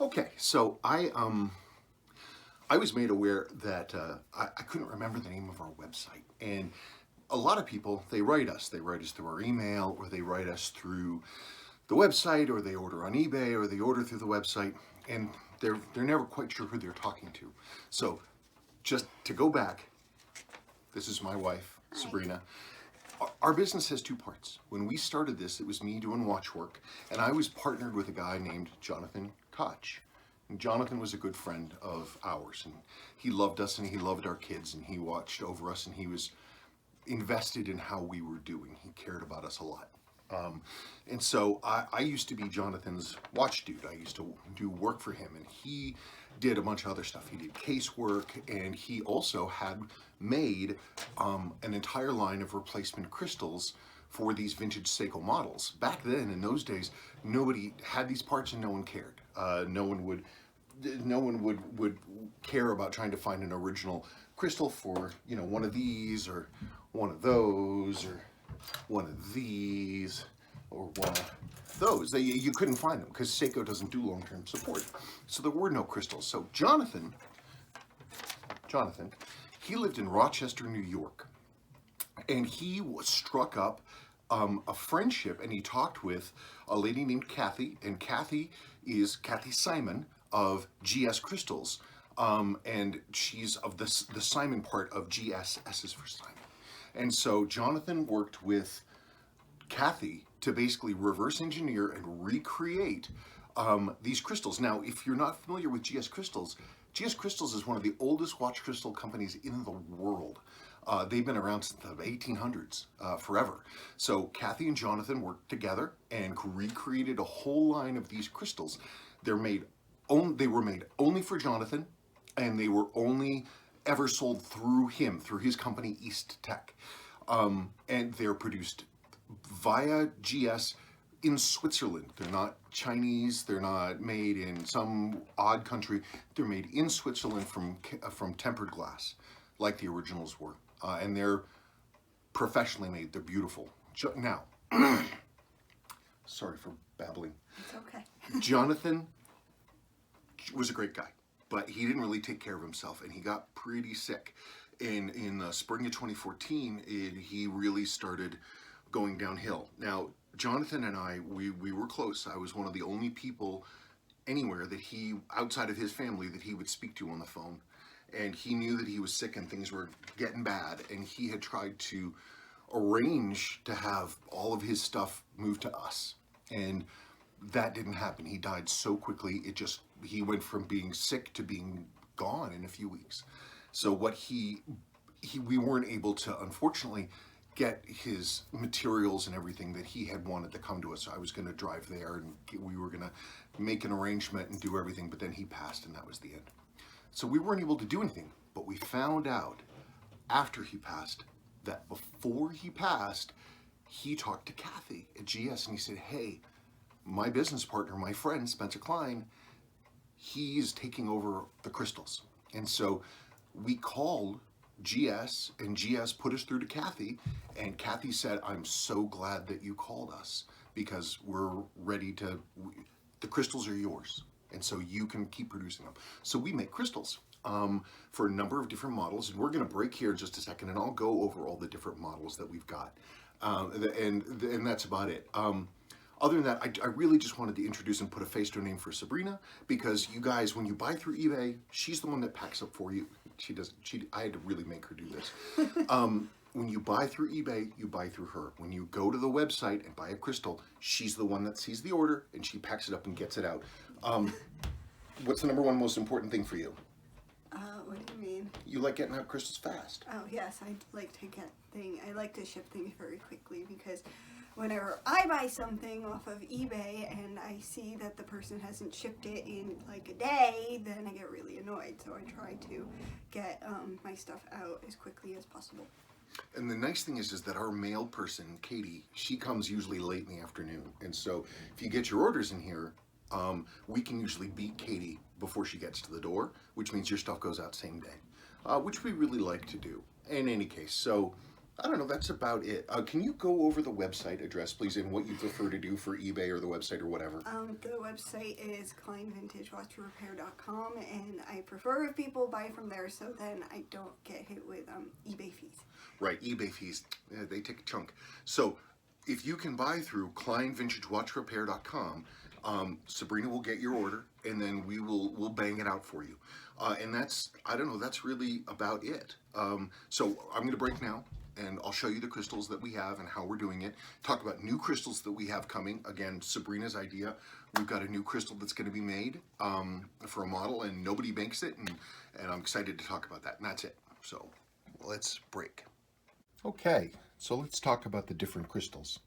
Okay, so I was made aware that I couldn't remember the name of our website, and a lot of people, they write us. They write us through our email, or they write us through the website, or they order on eBay, or they order through the website, and they're never quite sure who they're talking to. So just to go back, this is my wife, Hi. Sabrina. Our business has two parts. When we started this, it was me doing watch work, and I was partnered with a guy named Jonathan Koch. And Jonathan was a good friend of ours, and he loved us, and he loved our kids, and he watched over us, and he was invested in how we were doing. He cared about us a lot. And so I used to be Jonathan's watch dude. I used to do work for him, and he did a bunch of other stuff. He did casework, and he also had made an entire line of replacement crystals for these vintage Seiko models. Back then, in those days, nobody had these parts, and no one cared. No one would care about trying to find an original crystal for, you know, one of these or one of those or one of these or one of those. You couldn't find them because Seiko doesn't do long-term support. So there were no crystals. So Jonathan, he lived in Rochester, New York, and he was struck up a friendship, and he talked with a lady named Kathy, and Kathy is Kathy Simon of GS Crystals, and she's of the Simon part of GS. S is for Simon. And so Jonathan worked with Kathy to basically reverse engineer and recreate these crystals. Now, if you're not familiar with GS Crystals is one of the oldest watch crystal companies in the world. They've been around since the 1800s, forever. So Kathy and Jonathan worked together and recreated a whole line of these crystals. They were made only for Jonathan, and they were only ever sold through him, through his company East Tech. And they're produced via GS in Switzerland. They're not Chinese, they're not made in some odd country. They're made in Switzerland from tempered glass, like the originals were. And they're professionally made, they're beautiful. Now, sorry for babbling. It's okay. Jonathan was a great guy, but he didn't really take care of himself, and he got pretty sick. In the spring of 2014, he really started going downhill. Now, Jonathan and I, we were close. I was one of the only people anywhere that he, outside of his family, that he would speak to on the phone. And he knew that he was sick and things were getting bad, and he had tried to arrange to have all of his stuff moved to us. And that didn't happen. He died so quickly. He went from being sick to being gone in a few weeks. So we weren't able to, unfortunately, get his materials and everything that he had wanted to come to us. So I was going to drive there, and we were going to make an arrangement and do everything, but then he passed, and that was the end. So we weren't able to do anything, but we found out after he passed that before he passed, he talked to Kathy at GS, and he said, hey, my business partner, my friend, Spencer Klein, he's taking over the crystals. And so we called GS, and GS put us through to Kathy, and Kathy said, I'm so glad that you called us because we're ready to, the crystals are yours, and so you can keep producing them. So we make crystals for a number of different models, and we're going to break here in just a second, and I'll go over all the different models that we've got, and that's about it. Other than that, I really just wanted to introduce and put a face to a name for Sabrina, because you guys, when you buy through eBay, she's the one that packs up for you. I had to really make her do this. When you buy through eBay, you buy through her. When you go to the website and buy a crystal, she's the one that sees the order, and she packs it up and gets it out. What's the number one most important thing for you? What do you mean? You like getting out crystals fast. Oh yes, I like to ship things very quickly, because whenever I buy something off of eBay and I see that the person hasn't shipped it in like a day, then I get really annoyed. So I try to get my stuff out as quickly as possible. And the nice thing is that our mail person, Katie, she comes usually late in the afternoon. And so if you get your orders in here, we can usually beat Katie before she gets to the door, which means your stuff goes out same day, which we really like to do. In any case, so I don't know, that's about it. Can you go over the website address, please, and what you prefer to do for eBay or the website or whatever? The website is KleinVintageWatchRepair.com, and I prefer if people buy from there so then I don't get hit with eBay fees. Right, eBay fees, they take a chunk. So if you can buy through KleinVintageWatchRepair.com, Sabrina will get your order, and then we'll bang it out for you. And that's, I don't know, that's really about it. So I'm going to break now, and I'll show you the crystals that we have and how we're doing it. Talk about new crystals that we have coming. Again, Sabrina's idea. We've got a new crystal that's going to be made for a model, and nobody makes it, and I'm excited to talk about that. And that's it. So let's break. Okay, so let's talk about the different crystals.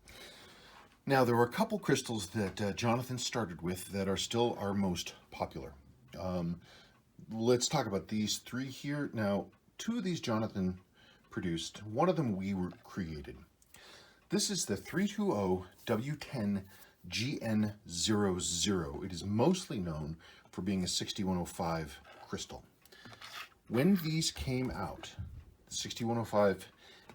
Now, there were a couple crystals that Jonathan started with that are still our most popular. Let's talk about these three here. Now, two of these Jonathan produced. One of them we created. This is the 320W10GN00. It is mostly known for being a 6105 crystal. When these came out, the 6105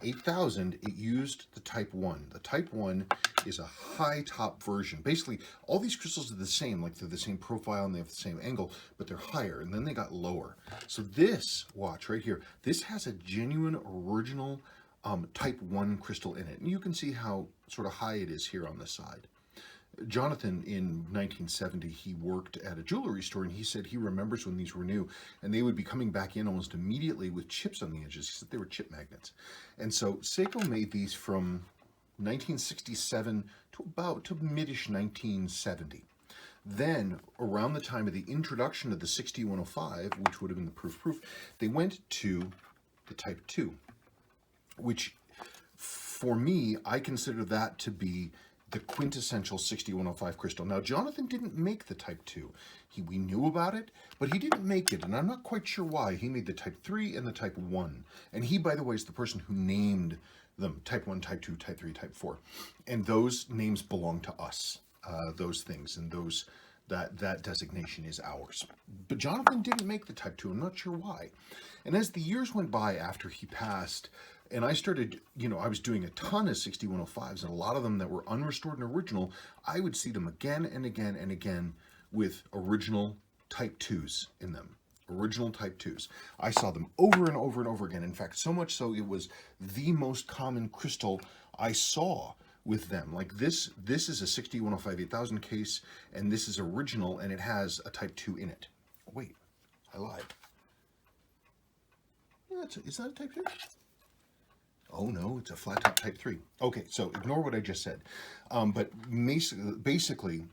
8000, it used the Type 1. The Type 1 is a high top version. Basically, all these crystals are the same, like they're the same profile and they have the same angle, but they're higher, and then they got lower. So this watch right here, this has a genuine original Type 1 crystal in it. And you can see how sort of high it is here on the side. Jonathan, in 1970, he worked at a jewelry store, and he said he remembers when these were new, and they would be coming back in almost immediately with chips on the edges. He said they were chip magnets. And so Seiko made these from 1967 to mid-ish 1970. Then, around the time of the introduction of the 6105, which would have been the proof, they went to the Type 2, which, for me, I consider that to be the quintessential 6105 crystal. Now, Jonathan didn't make the Type 2. We knew about it, but he didn't make it, and I'm not quite sure why. He made the Type 3 and the Type 1. And he, by the way, is the person who named them Type 1, Type 2, Type 3, Type 4. And those names belong to us, those things, and that designation is ours. But Jonathan didn't make the Type 2. I'm not sure why. And as the years went by after he passed, and I started, I was doing a ton of 6105s, and a lot of them that were unrestored and original, I would see them again and again and again with original Type 2s in them. Original Type 2s. I saw them over and over and over again. In fact, so much so it was the most common crystal I saw with them. Like this is a 6105 8000 case, and this is original, and it has a Type 2 in it. Wait, I lied. Is that a Type 2? Oh no, it's a flat top Type 3. Okay, so ignore what I just said. But basically,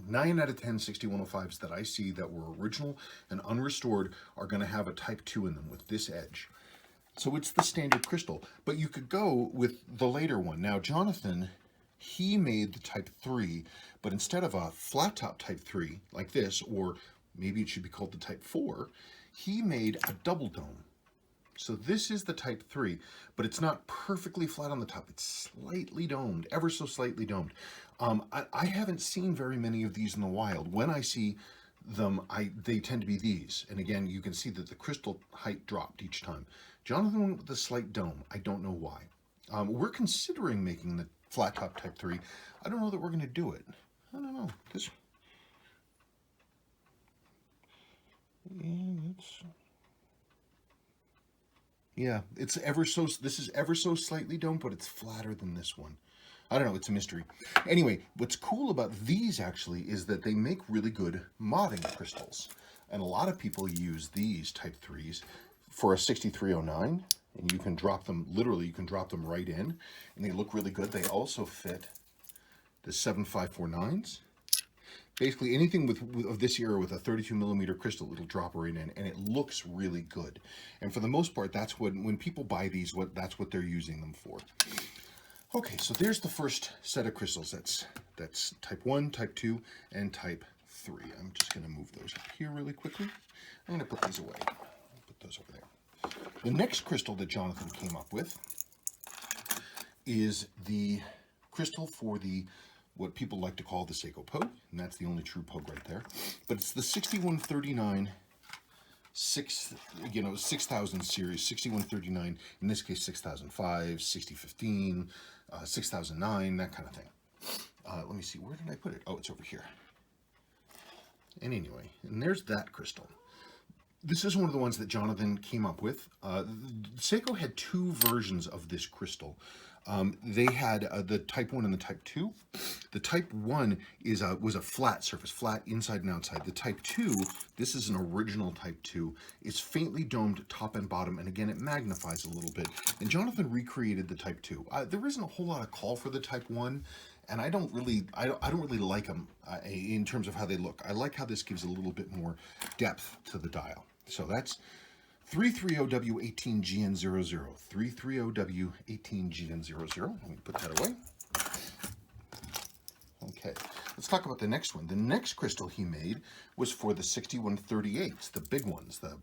9 out of 10 6105s that I see that were original and unrestored are going to have a Type 2 in them with this edge. So it's the standard crystal. But you could go with the later one. Now, Jonathan, he made the Type 3, but instead of a flat top Type 3 like this, or maybe it should be called the Type 4, he made a double dome. So this is the Type 3, but it's not perfectly flat on the top. It's slightly domed, ever so slightly domed. I haven't seen very many of these in the wild. When I see them, they tend to be these. And again, you can see that the crystal height dropped each time. Jonathan went with the slight dome. I don't know why. We're considering making the flat top Type 3. I don't know that we're going to do it. I don't know. This is ever so slightly domed, but it's flatter than this one. I don't know, it's a mystery. Anyway, what's cool about these actually is that they make really good modding crystals. And a lot of people use these Type 3s for a 6309, and you can drop them, literally you can drop them right in, and they look really good. They also fit the 7549s. Basically anything of this era with a 32 millimeter crystal, it'll drop right in, and it looks really good. And for the most part, that's when people buy these, that's what they're using them for. Okay, so there's the first set of crystals. That's Type 1, Type 2, and Type 3. I'm just going to move those up here really quickly. I'm going to put these away. I'll put those over there. The next crystal that Jonathan came up with is the crystal for what people like to call the Seiko Pogue, and that's the only true Pogue right there. But it's the 6139 6000 series, 6139, in this case 6005, 6015, 6009, that kind of thing. Let me see, where did I put it? Oh, it's over here. And anyway, and there's that crystal. This is one of the ones that Jonathan came up with. Seiko had two versions of this crystal. They had the Type 1 and the Type 2. The Type 1 was a flat surface, flat inside and outside. The Type 2, this is an original Type 2, is faintly domed top and bottom, and again, it magnifies a little bit. And Jonathan recreated the Type 2. There isn't a whole lot of call for the Type 1, and I don't really like them in terms of how they look. I like how this gives a little bit more depth to the dial. So that's 330W18GN00. 330W18GN00. Let me put that away. Okay, let's talk about the next one. The next crystal he made was for the 6138s, the big ones, the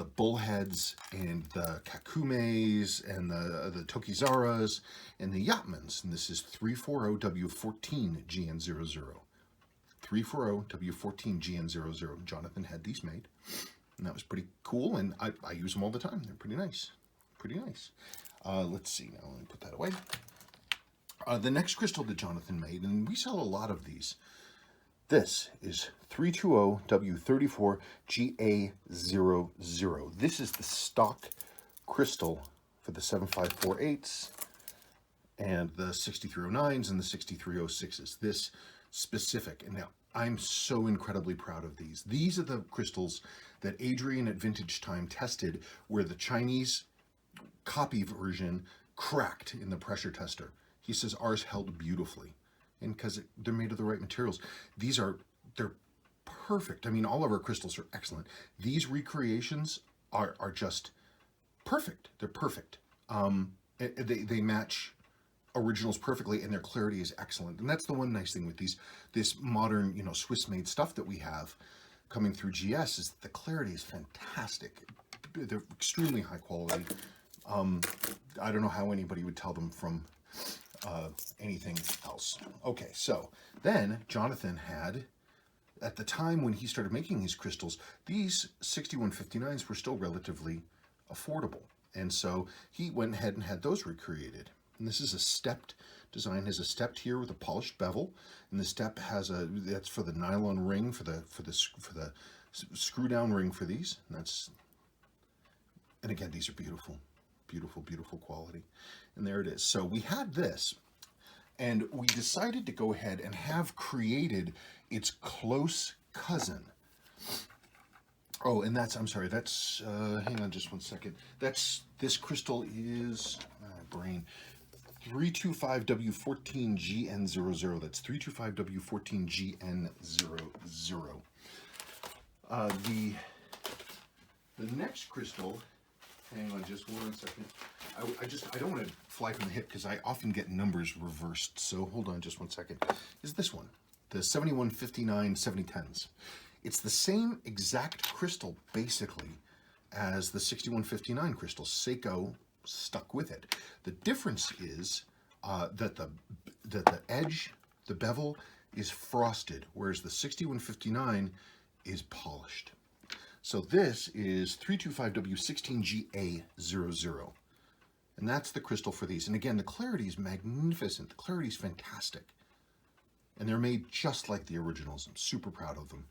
bullheads and the kakumes and the tokizaras and the yatmans. And this is 340W14GN00. 340W14GN00. Jonathan had these made. And that was pretty cool, and I use them all the time. They're pretty nice. Pretty nice. Let's see now. Let me put that away. The next crystal that Jonathan made, and we sell a lot of these. This is 320W34GA00. This is the stock crystal for the 7548s and the 6309s and the 6306s. This specific. And now, I'm so incredibly proud of these. These are the crystals that Adrian at Vintage Time tested, where the Chinese copy version cracked in the pressure tester. He says ours held beautifully, and because they're made of the right materials. They're perfect. I mean, all of our crystals are excellent. These recreations are just perfect. They're perfect. They match originals perfectly, and their clarity is excellent. And that's the one nice thing with this modern, Swiss-made stuff that we have coming through GS, is that the clarity is fantastic. They're extremely high quality. I don't know how anybody would tell them from anything else. Okay, so then Jonathan had, at the time when he started making his crystals, these 6159s were still relatively affordable. And so he went ahead and had those recreated. And this is a stepped design. Has a stepped here with a polished bevel, and the step has that's for the nylon ring for the screw down ring for these. And again, these are beautiful, beautiful, beautiful quality. And there it is. So we had this, and we decided to go ahead and have created its close cousin. Oh, and I'm sorry, hang on just one second. This crystal is, brain, 325W14GN00. That's 325W14GN00. The next crystal, hang on just one second. I don't want to fly from the hip because I often get numbers reversed. So hold on just 1 second. Is this one, the 7159 7010s. It's the same exact crystal basically as the 6159 crystal. Seiko stuck with it. The difference is that the edge, the bevel, is frosted, whereas the 6159 is polished. So this is 325W16GA00. And that's the crystal for these. And again, the clarity is magnificent. The clarity is fantastic. And they're made just like the originals. I'm super proud of them.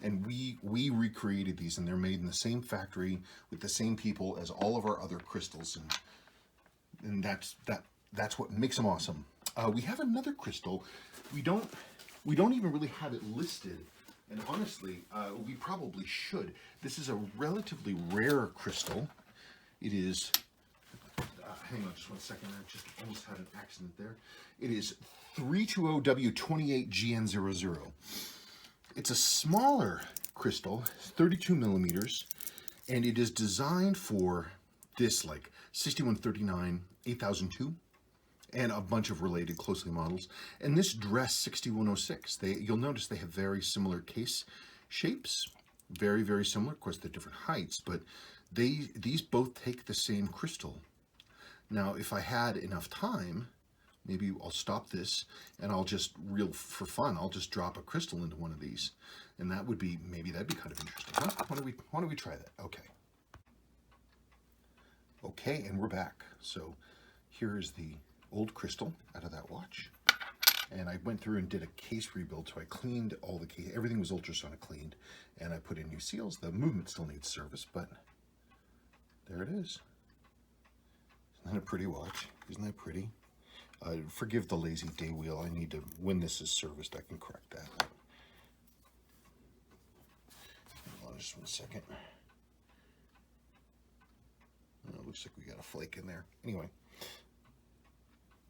And we recreated these, and they're made in the same factory with the same people as all of our other crystals. And that's what makes them awesome. We have another crystal. We don't even really have it listed. And honestly, we probably should. This is a relatively rare crystal. It is, hang on just 1 second, I just almost had an accident there. It is 320W28GN00. It's a smaller crystal, 32 millimeters, and it is designed for this, like 6139, 8002, and a bunch of related closely models. And this dress 6106, you'll notice they have very similar case shapes, very, very similar. Of course, they're different heights, but these both take the same crystal. Now, if I had enough time, maybe I'll stop this and I'll just, for fun, I'll just drop a crystal into one of these. And that would be, maybe that'd be kind of interesting, huh? Why don't we try that? Okay. Okay, and we're back. So here is the old crystal out of that watch. And I went through and did a case rebuild, so I cleaned all the case. Everything was ultrasonic cleaned, and I put in new seals. The movement still needs service, but there it is. Isn't that a pretty watch? Isn't that pretty? Forgive the lazy day wheel. I need to, when this is serviced, I can correct that. Hold on just 1 second. Oh, it looks like we got a flake in there. Anyway,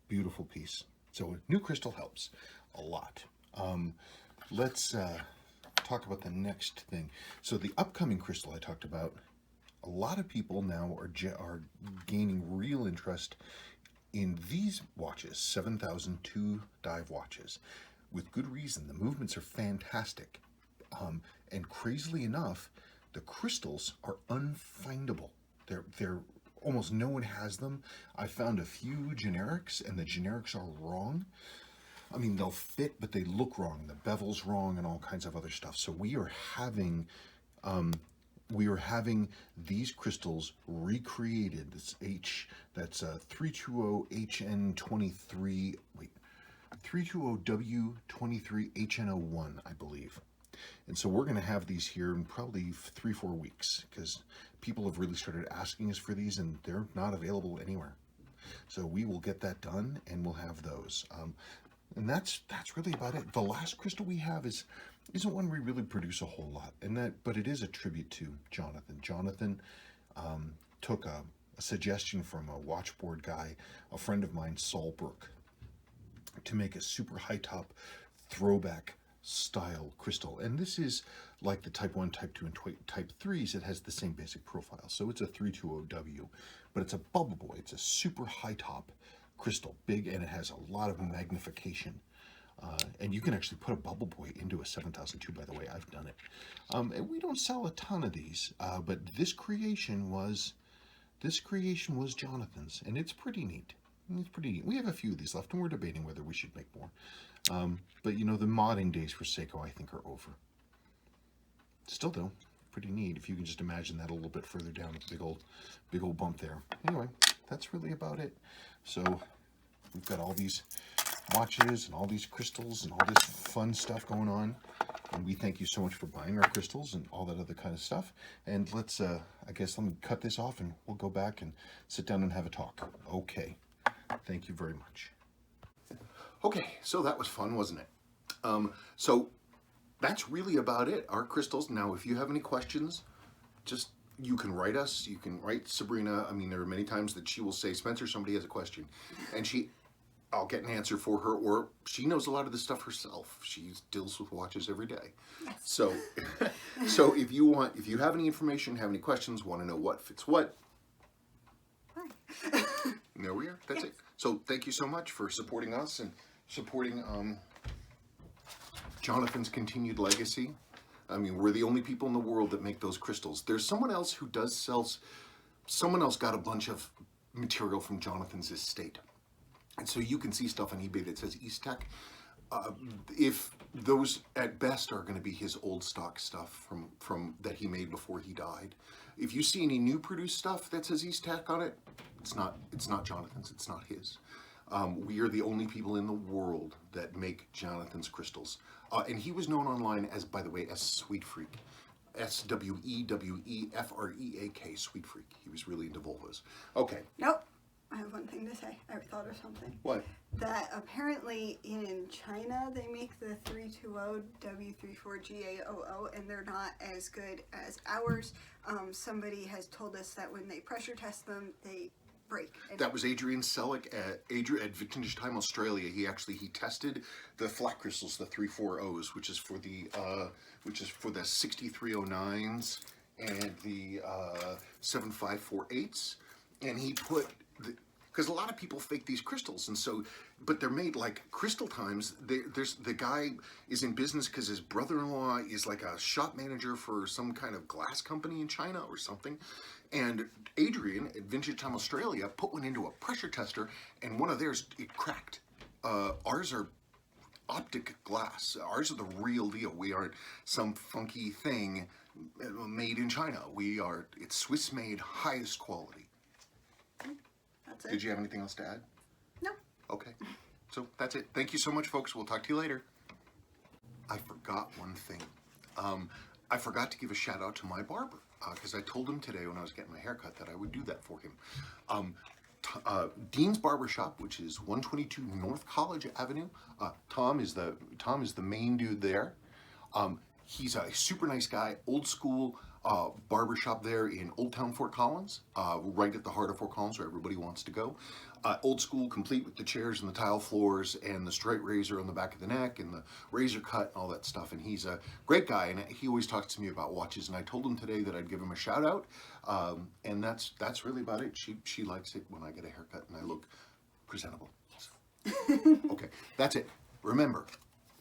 beautiful piece. So new crystal helps a lot. Let's talk about the next thing. So the upcoming crystal I talked about, a lot of people now are gaining real interest in these watches, 7002 dive watches, with good reason. The movements are fantastic. And crazily enough, the crystals are unfindable. They're almost no one has them. I found a few generics, and the generics are wrong. I mean, they'll fit, but they look wrong. The bevel's wrong, and all kinds of other stuff. So we are having these crystals recreated. This that's 320HN23. Wait, 320W23HN01, I believe. And so we're going to have these here in probably 3-4 weeks, because people have really started asking us for these, and they're not available anywhere. So we will get that done, and we'll have those. And that's really about it. The last crystal we have isn't one we really produce a whole lot, but it is a tribute to Jonathan. Jonathan took a suggestion from a watchboard guy, a friend of mine, Saul Brooke, to make a super high top throwback style crystal. And this is like the type 1, type 2, and type 3s. It has the same basic profile. So it's a 320W, but it's a bubble boy. It's a super high top crystal, big, and it has a lot of magnification. And you can actually put a bubble boy into a 7002, by the way. I've done it. And we don't sell a ton of these, but this creation was Jonathan's, and it's pretty neat. It's pretty neat. We have a few of these left, and we're debating whether we should make more. But you know, the modding days for Seiko, I think, are over. Still though, pretty neat. If you can just imagine that a little bit further down, the big old bump there. Anyway, that's really about it. So we've got all these watches and all these crystals and all this fun stuff going on. And we thank you so much for buying our crystals and all that other kind of stuff. And let's, I guess, let me cut this off and we'll go back and sit down and have a talk. Okay. Thank you very much. Okay, so that was fun, wasn't it? So that's really about it. Our crystals. Now, if you have any questions, you can write us. You can write Sabrina. I mean, there are many times that she will say, Spencer, somebody has a question. And I'll get an answer for her, or she knows a lot of this stuff herself. She deals with watches every day. Yes. So if you have any information, have any questions, want to know what fits what, there we are. That's it. So thank you so much for supporting us and supporting Jonathan's continued legacy. I mean, we're the only people in the world that make those crystals. There's someone else who does sell. Someone else got a bunch of material from Jonathan's estate. And so you can see stuff on eBay that says East Tech. If those at best are going to be his old stock stuff from that he made before he died. If you see any new produced stuff that says East Tech on it, it's not Jonathan's, it's not his. We are the only people in the world that make Jonathan's crystals. And he was known online as, by the way, as Sweet Freak. SWEWEFREAK, Sweet Freak. He was really into Volvos. Okay. Nope. I have one thing to say. I thought of something. What? That apparently in China they make the 320W34GAOO and they're not as good as ours. Somebody has told us that when they pressure test them, they break. That was Adrian Selleck at Vintage Time Australia. He tested the flat crystals, the 340s, which is for the 6309s and the 7548s, and he put because a lot of people fake these crystals, and so, but they're made like crystal times. There's the guy is in business because his brother-in-law is like a shop manager for some kind of glass company in China or something, and Adrian at Vintage Time Australia put one into a pressure tester, and one of theirs, it cracked. Ours are optic glass. Ours are the real deal. We aren't some funky thing made in China. It's Swiss made, highest quality. That's it. Did you have anything else to add? No. Okay. So that's it. Thank you so much, folks. We'll talk to you later. I forgot one thing. I forgot to give a shout out to my barber because I told him today when I was getting my haircut that I would do that for him. Dean's Barbershop, which is 122 North College Avenue. Tom is the main dude there. He's a super nice guy, old school barbershop there in Old Town Fort Collins, right at the heart of Fort Collins where everybody wants to go. Old school, complete with the chairs and the tile floors and the straight razor on the back of the neck and the razor cut and all that stuff. And he's a great guy, and he always talks to me about watches. And I told him today that I'd give him a shout out, and that's really about it. She likes it when I get a haircut and I look presentable. Okay, that's it. Remember,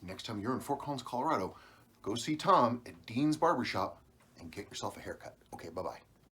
next time you're in Fort Collins, Colorado, go see Tom at Dean's Barbershop and get yourself a haircut. Okay, bye-bye.